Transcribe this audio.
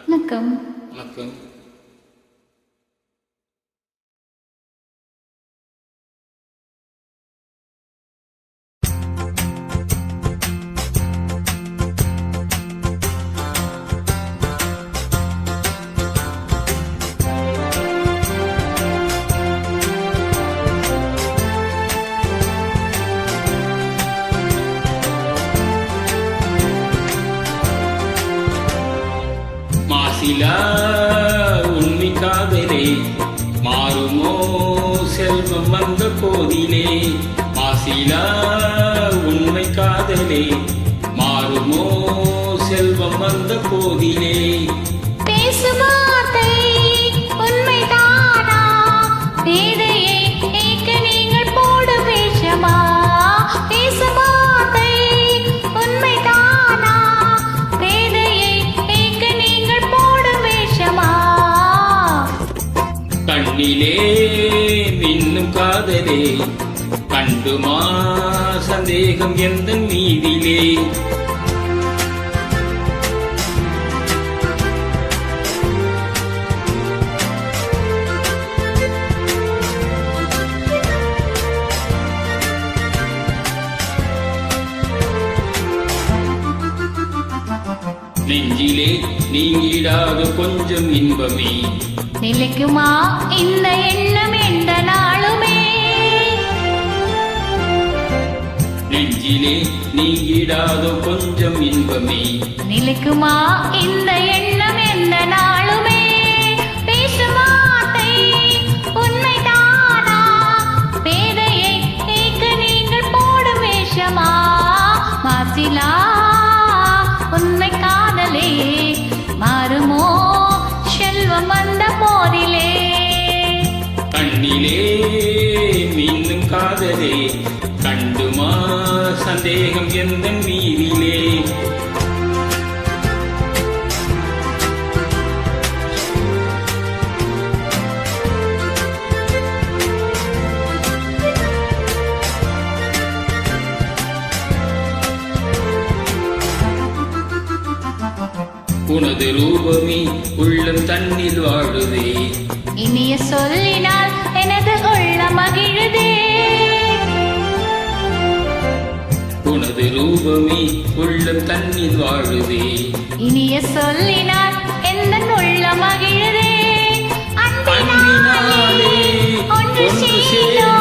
வணக்கம். வணக்கம். மாசிலா உண்மை காதலே மாறுமோ செல்வம் வந்த போதிலே. மாசிலா உண்மை காதலே மாறுமோ செல்வம் வந்த போதிலே. பேசுவார்த்தை உண்மைதானா? பேதையை ஏக்க நீங்கள் போடு வேஷமா? பேசுவார்த்தை உண்மைதானா? பேதையை ஏக்க நீங்கள் போடு வேஷமா? கண்ணிலே மின்னும் காதலே கண்டுமா சந்தேகம் எந்த மீதிலே. நெஞ்சிலே நீங்கிடாத கொஞ்சம் இன்பமே நிலைக்குமா இந்த எண்ணம் எந்த நாளுமே? நெஞ்சிலே நீங்கிடாத கொஞ்சம் இன்பமே நிலைக்குமா இந்த எண்ணம் எந்த நாளுமே? பேசுவார்த்தை உண்மைதானா? பேதையை ஏக்க நீங்கள் போடும் வேஷமா? மாசிலா உண்மை காதலே மாறுமோ செல்வம் வந்த போதிலே. கண்ணிலே மீண்டும் காதலே கண்டுமா சந்தேகம் எந்த மீதிலே. உனது ரூபமே உள்ளம் தண்ணீர் வாழுதே. இனிய சொல்லினால் எனது உள்ள மகிழுதே. உனது ரூபமே உள்ளம் தண்ணீர் வாழுதே. இனிய சொல்லினால் எந்த உள்ள மகிழுதே. அன்பினாலே ஒன்று சேரும்